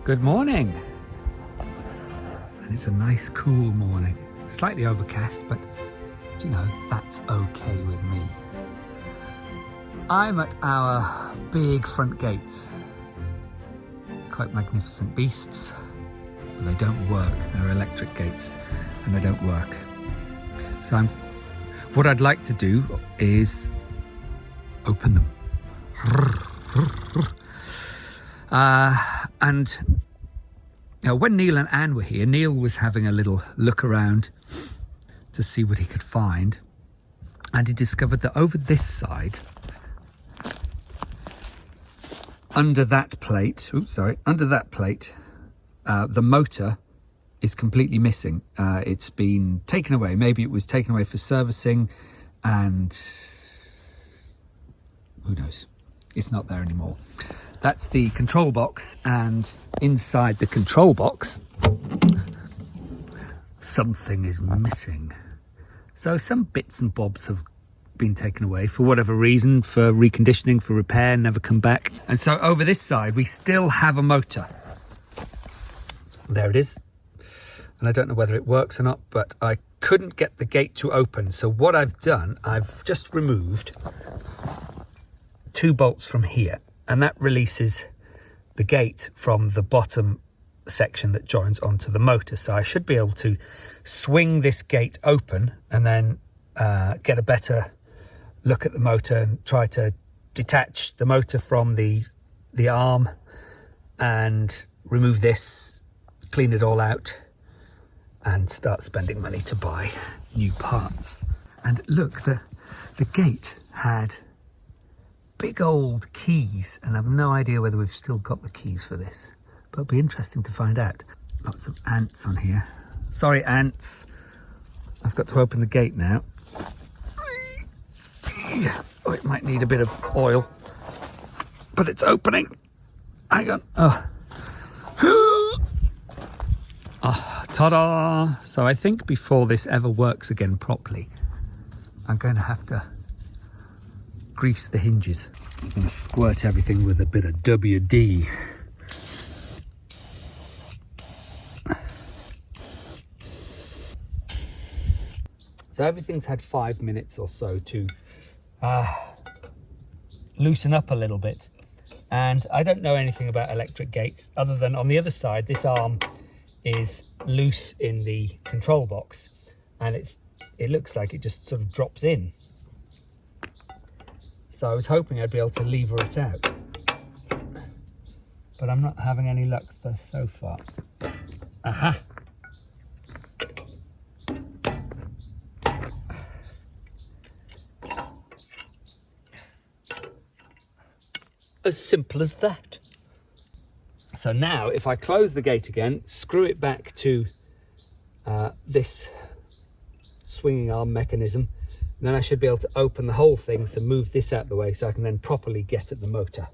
Good morning. And it's a nice cool morning. Slightly overcast, but do you know, that's okay with me. I'm at our big front gates. Quite magnificent beasts. But they don't work. They're electric gates and they don't work. So what I'd like to do is open them. And when Neil and Anne were here, Neil was having a little look around to see what he could find, and he discovered that over this side, under that plate, the motor is completely missing. It's been taken away. Maybe it was taken away for servicing, and who knows? It's not there anymore. That's the control box, and inside the control box, something is missing. So some bits and bobs have been taken away for whatever reason, for reconditioning, for repair, never come back. And so over this side, we still have a motor. There it is. And I don't know whether it works or not, but I couldn't get the gate to open. So what I've done, I've just removed 2 bolts from here, and that releases the gate from the bottom section that joins onto the motor. So I should be able to swing this gate open and then get a better look at the motor and try to detach the motor from the arm and remove this, clean it all out, and start spending money to buy new parts. And look, the gate had big old keys, and I've no idea whether we've still got the keys for this, but it'll be interesting to find out. Lots of ants on here. Sorry, ants. I've got to open the gate now. Oh, it might need a bit of oil, but it's opening. Hang on. Oh, ta-da! So I think before this ever works again properly, I'm going to have to grease the hinges. I'm going to squirt everything with a bit of WD. So everything's had 5 minutes or so to loosen up a little bit. And I don't know anything about electric gates other than on the other side, this arm is loose in the control box, and it looks like it just sort of drops in. So I was hoping I'd be able to lever it out, but I'm not having any luck so far. Aha! As simple as that. So now if I close the gate again, screw it back to this swinging arm mechanism, then I should be able to open the whole thing, so move this out the way so I can then properly get at the motor.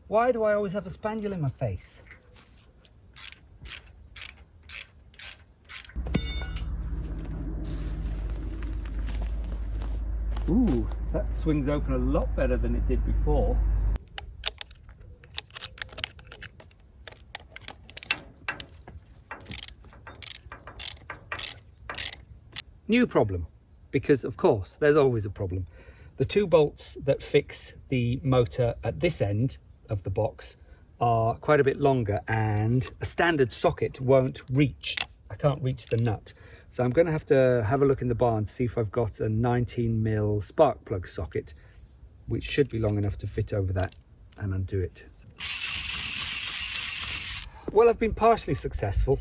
Why do I always have a spaniel in my face? Ooh, that swings open a lot better than it did before. New problem, because of course there's always a problem. The 2 bolts that fix the motor at this end of the box are quite a bit longer, and a standard socket won't reach. I can't reach the nut. So I'm going to have a look in the barn to see if I've got a 19mm spark plug socket, which should be long enough to fit over that and undo it. Well, I've been partially successful.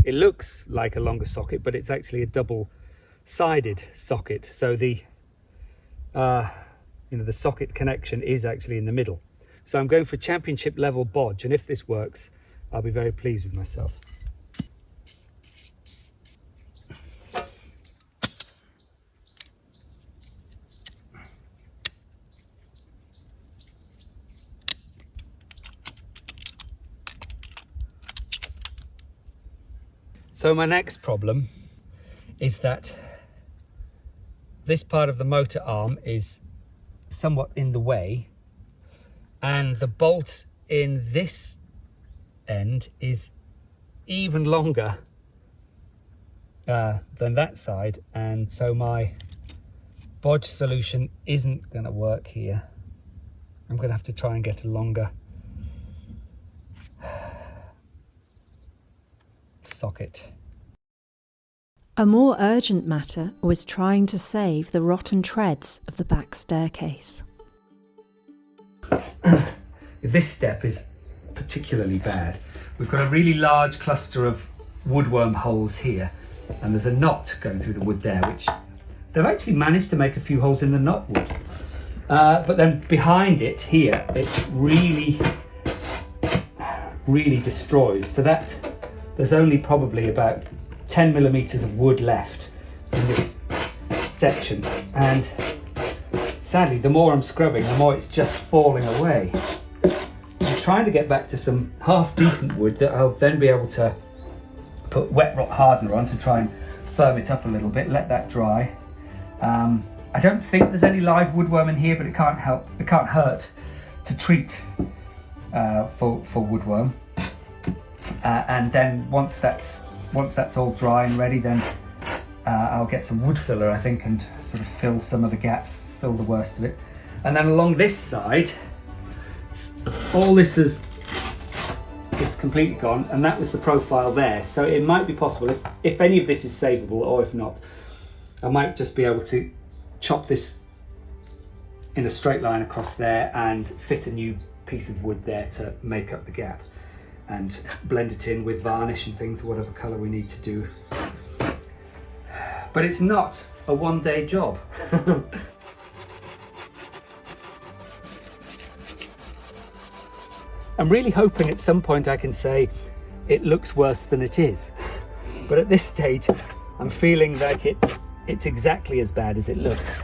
It looks like a longer socket, but it's actually a double-sided socket. So the socket connection is actually in the middle. So I'm going for championship level bodge, and if this works, I'll be very pleased with myself. So my next problem is that this part of the motor arm is somewhat in the way, and the bolt in this end is even longer than that side, and so my bodge solution isn't going to work here. I'm going to have to try and get a longer socket. A more urgent matter was trying to save the rotten treads of the back staircase. This step is particularly bad. We've got a really large cluster of woodworm holes here, and there's a knot going through the wood there, which they've actually managed to make a few holes in the knotwood. But then behind it here, it's really destroyed. So that there's only probably about 10 millimeters of wood left in this section, and sadly the more I'm scrubbing, the more it's just falling away. I'm trying to get back to some half decent wood that I'll then be able to put wet rock hardener on to try and firm it up a little bit, let that dry. I don't think there's any live woodworm in here, but it can't hurt to treat for woodworm. And then once that's all dry and ready, then I'll get some wood filler, I think, and sort of fill some of the gaps, fill the worst of it. And then along this side, all this is completely gone, and that was the profile there. So it might be possible, if any of this is savable, or if not, I might just be able to chop this in a straight line across there and fit a new piece of wood there to make up the gap, and blend it in with varnish and things, whatever colour we need to do. But it's not a one-day job. I'm really hoping at some point I can say it looks worse than it is. But at this stage, I'm feeling like it's exactly as bad as it looks.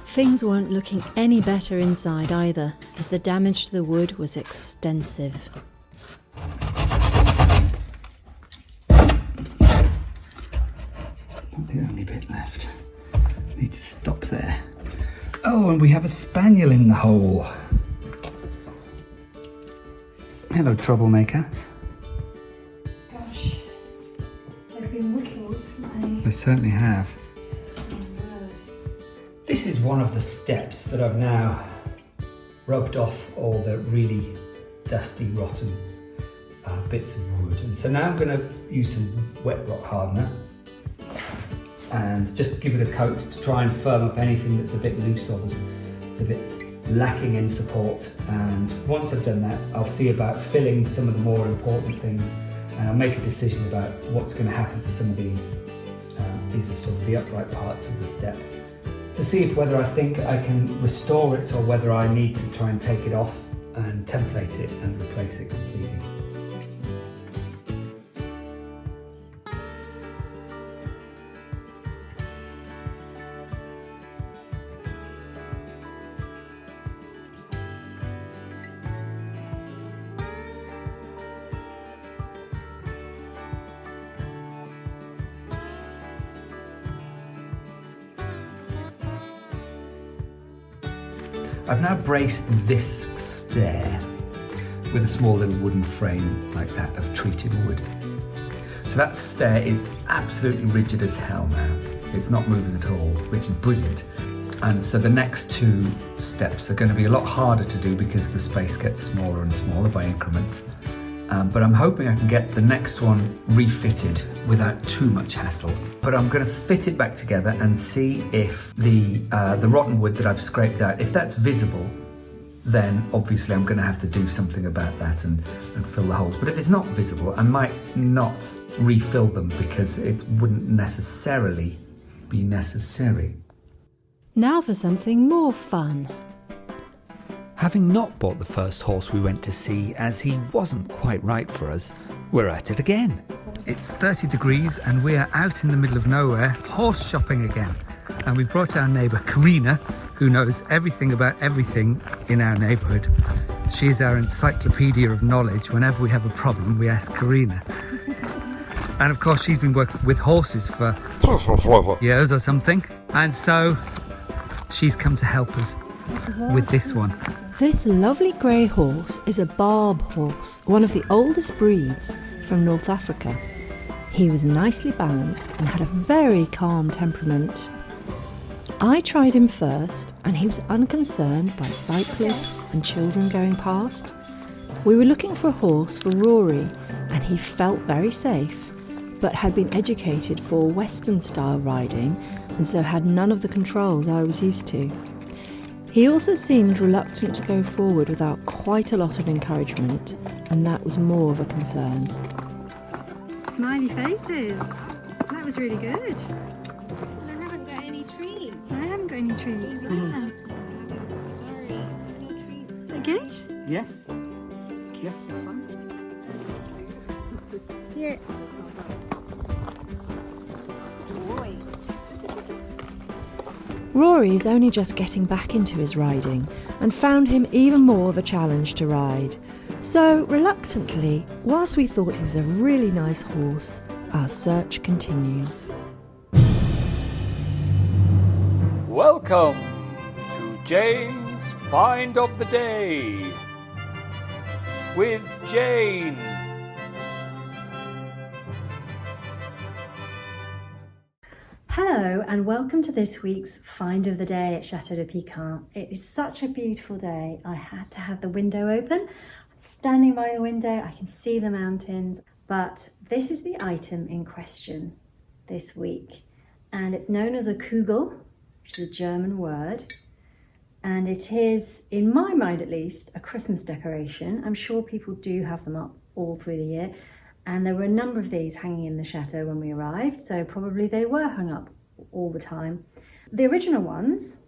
Things weren't looking any better inside either, as the damage to the wood was extensive. Not the only bit left. Need to stop there. Oh, and we have a spaniel in the hole. Hello, troublemaker. Gosh, they've been whittled, haven't they? They certainly have. Oh, word. This is one of the steps that I've now rubbed off all the really dusty, rotten bits of wood. And so now I'm going to use some wet rock hardener and just give it a coat to try and firm up anything that's a bit loose or that's a bit lacking in support. And once I've done that, I'll see about filling some of the more important things, and I'll make a decision about what's going to happen to some of these. These are sort of the upright parts of the step, to see if whether I think I can restore it or whether I need to try and take it off and template it and replace it completely. I've now braced this stair with a small little wooden frame like that of treated wood. So that stair is absolutely rigid as hell now. It's not moving at all, which is brilliant. And so the next two steps are going to be a lot harder to do because the space gets smaller and smaller by increments. But I'm hoping I can get the next one refitted without too much hassle. But I'm going to fit it back together and see if the rotten wood that I've scraped out, if that's visible, then obviously I'm going to have to do something about that and fill the holes. But if it's not visible, I might not refill them because it wouldn't necessarily be necessary. Now for something more fun. Having not bought the first horse we went to see, as he wasn't quite right for us, we're at it again. It's 30 degrees and we are out in the middle of nowhere, horse shopping again. And we brought our neighbour Karina, who knows everything about everything in our neighbourhood. She's our encyclopedia of knowledge. Whenever we have a problem, we ask Karina. And of course, she's been working with horses for years or something. And so she's come to help us with this one. This lovely grey horse is a barb horse, one of the oldest breeds from North Africa. He was nicely balanced and had a very calm temperament. I tried him first, and he was unconcerned by cyclists and children going past. We were looking for a horse for Rory, and he felt very safe, but had been educated for Western-style riding, and so had none of the controls I was used to. He also seemed reluctant to go forward without quite a lot of encouragement, and that was more of a concern. Smiley faces. That was really good. I haven't got any treats. I haven't got any treats. Sorry, no treats. Is it good? Yes. Yes, it's fun. Here. Boy. Rory's only just getting back into his riding and found him even more of a challenge to ride. So, reluctantly, whilst we thought he was a really nice horse, our search continues. Welcome to Jane's Find of the Day with Jane. Hello and welcome to this week's Find of the Day at Chateau de Pican. It is such a beautiful day. I had to have the window open. I'm standing by the window, I can see the mountains, but this is the item in question this week. And it's known as a Kugel, which is a German word. And it is, in my mind at least, a Christmas decoration. I'm sure people do have them up all through the year. And there were a number of these hanging in the chateau when we arrived, so probably they were hung up all the time. The original ones,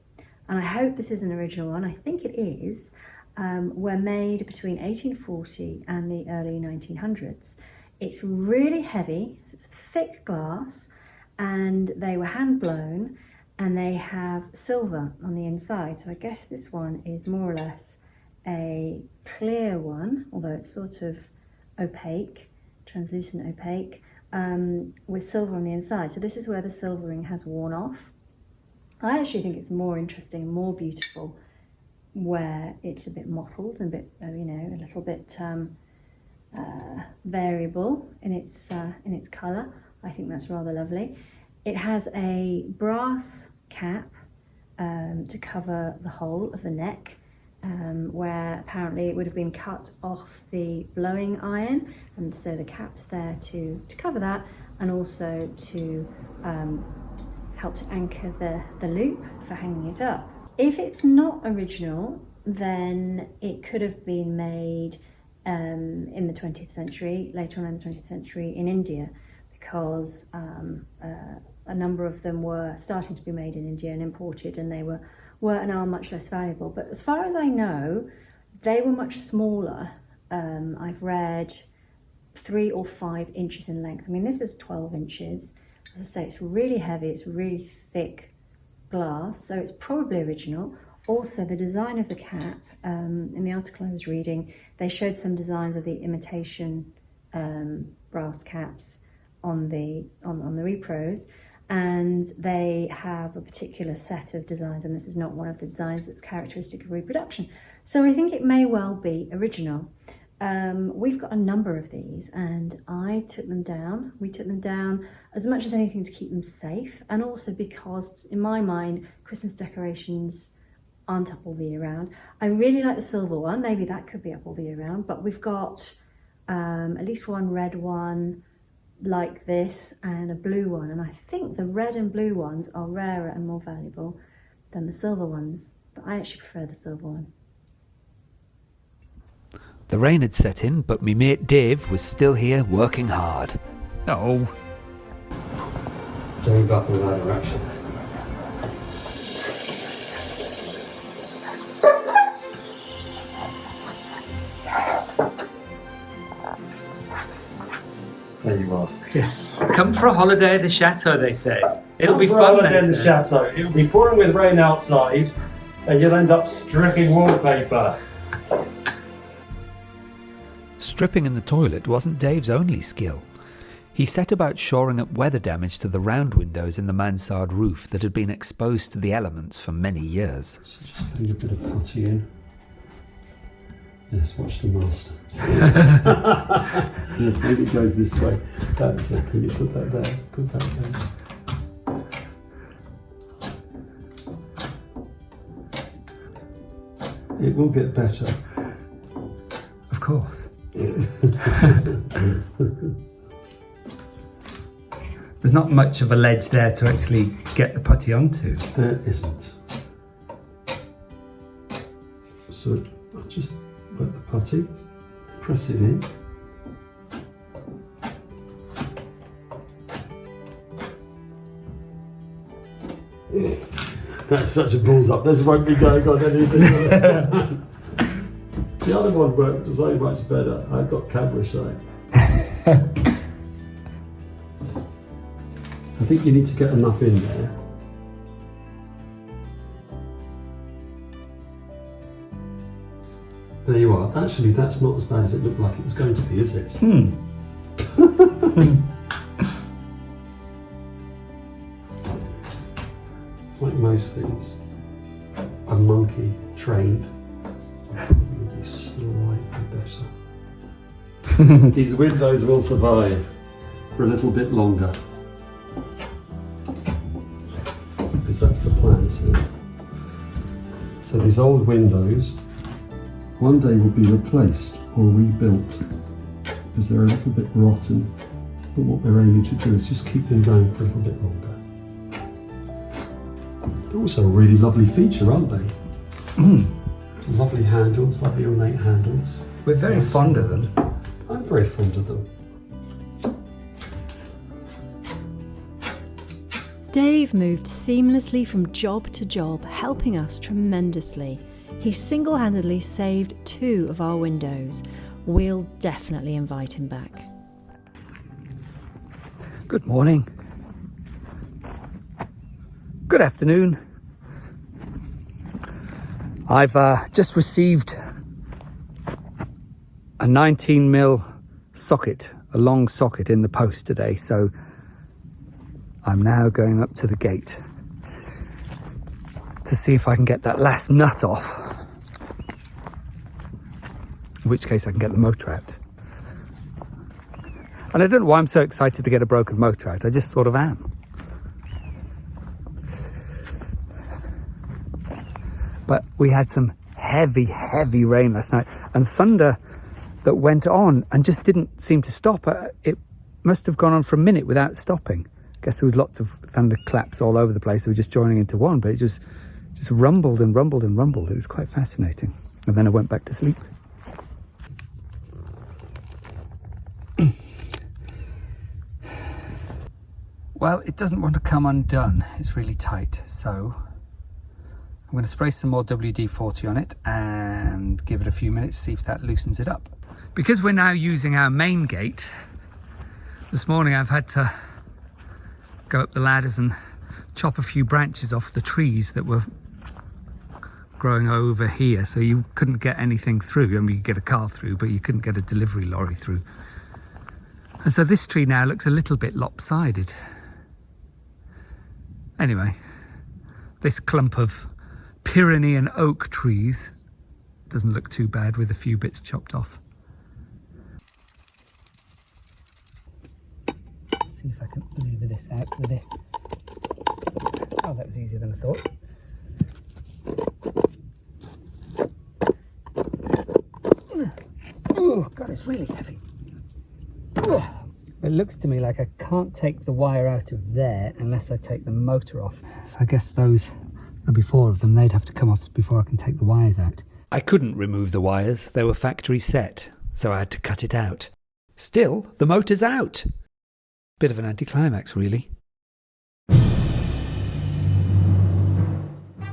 and I hope this is an original one, I think it is, were made between 1840 and the early 1900s. It's really heavy, it's thick glass, and they were hand blown, and they have silver on the inside. So I guess this one is more or less a clear one, although it's sort of opaque. Translucent opaque, with silver on the inside. So this is where the silvering has worn off. I actually think it's more interesting, more beautiful, where it's a bit mottled and a bit, a little bit variable in its colour. I think that's rather lovely. It has a brass cap to cover the whole of the neck, where apparently it would have been cut off the blowing iron, and so the cap's there to cover that, and also to help to anchor the loop for hanging it up. If it's not original, then it could have been made in the 20th century, later on in the 20th century in India, because a number of them were starting to be made in India and imported, and they were and are much less valuable. But as far as I know, they were much smaller. I've read 3 or 5 inches in length. I mean, this is 12 inches. As I say, it's really heavy, it's really thick glass, so it's probably original. Also, the design of the cap, in the article I was reading, they showed some designs of the imitation brass caps on the repros, and they have a particular set of designs, and this is not one of the designs that's characteristic of reproduction. So I think it may well be original. We've got a number of these, and I took them down. We took them down as much as anything to keep them safe, and also because, in my mind, Christmas decorations aren't up all the year round. I really like the silver one. Maybe that could be up all the year round, but we've got at least one red one like this and a blue one, and I think the red and blue ones are rarer and more valuable than the silver ones, but I actually prefer the silver one. The rain had set in, but me mate Dave was still here working hard. Oh. Move up in that direction. There you are. Yeah. Come for a holiday at the chateau, they said. It'll be fun. Holiday in the chateau. It'll be pouring with rain outside, and you'll end up stripping wallpaper. Stripping in the toilet wasn't Dave's only skill. He set about shoring up weather damage to the round windows in the mansard roof that had been exposed to the elements for many years. So just putting a bit of putty in. Yes, watch the master. Yeah, maybe it goes this way. That's it. Can you put that there? Put that there. It will get better. Of course. There's not much of a ledge there to actually get the putty onto. There isn't. So I'll just wet the putty, press it in. That's such a balls up. This won't be going on anything. The other one worked so much better. I got camera shy. I think you need to get enough in there. There you are. Actually, that's not as bad as it looked like it was going to be, is it? Like most things, a monkey trained will be slightly better. These windows will survive for a little bit longer. Because that's the plan, isn't it? So these old windows one day will be replaced or rebuilt because they're a little bit rotten, but what we're aiming to do is just keep them going for a little bit longer. They're also a really lovely feature, aren't they? Lovely handles, lovely ornate handles. We're very fond of them. I'm very fond of them. Dave moved seamlessly from job to job, helping us tremendously. He single-handedly saved 2 of our windows. We'll definitely invite him back. Good morning. Good afternoon. I've just received a 19mm socket, a long socket in the post today, so I'm now going up to the gate to see if I can get that last nut off, in which case I can get the motor out. And I don't know why I'm so excited to get a broken motor out, I just sort of am. But we had some heavy rain last night and thunder that went on and just didn't seem to stop. It must have gone on for a minute without stopping. I guess there was lots of thunderclaps all over the place. They were just joining into one, but it just rumbled and rumbled and rumbled. It was quite fascinating. And then I went back to sleep. Well, it doesn't want to come undone. It's really tight. So I'm going to spray some more WD-40 on it and give it a few minutes, see if that loosens it up. Because we're now using our main gate, this morning I've had to go up the ladders and chop a few branches off the trees that were growing over here, so you couldn't get anything through. I mean, you could get a car through, but you couldn't get a delivery lorry through. And so this tree now looks a little bit lopsided. Anyway, this clump of Pyrenean oak trees doesn't look too bad with a few bits chopped off. Let's see if I can lever this out with this. Oh, that was easier than I thought. Oh, God, it's really heavy. Oh. It looks to me like I can't take the wire out of there unless I take the motor off. So I guess there'll be 4 of them. They'd have to come off before I can take the wires out. I couldn't remove the wires. They were factory set, so I had to cut it out. Still, the motor's out. Bit of an anticlimax, really.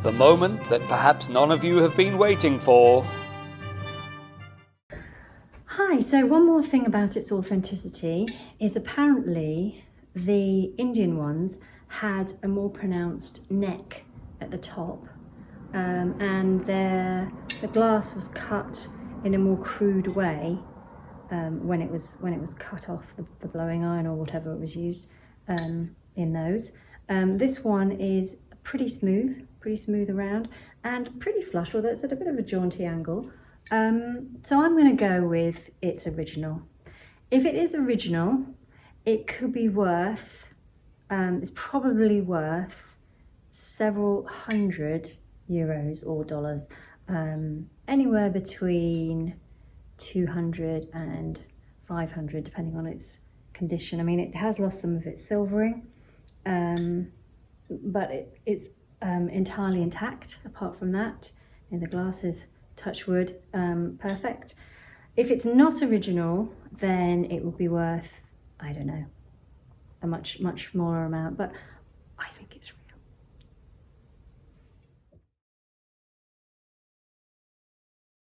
The moment that perhaps none of you have been waiting for. Hi, so one more thing about its authenticity is apparently the Indian ones had a more pronounced neck at the top, and the glass was cut in a more crude way, when it was cut off the blowing iron or whatever it was used in those. This one is pretty smooth around and pretty flush, although it's at a bit of a jaunty angle. So I'm going to go with it's original. If it is original, it could be worth, it's probably worth several hundred euros or dollars, anywhere between 200 and 500 depending on its condition. I mean, it has lost some of its silvering, but it's entirely intact apart from that, and the glass is, touch wood, perfect. If it's not original, then it will be worth, I don't know, a much smaller amount, but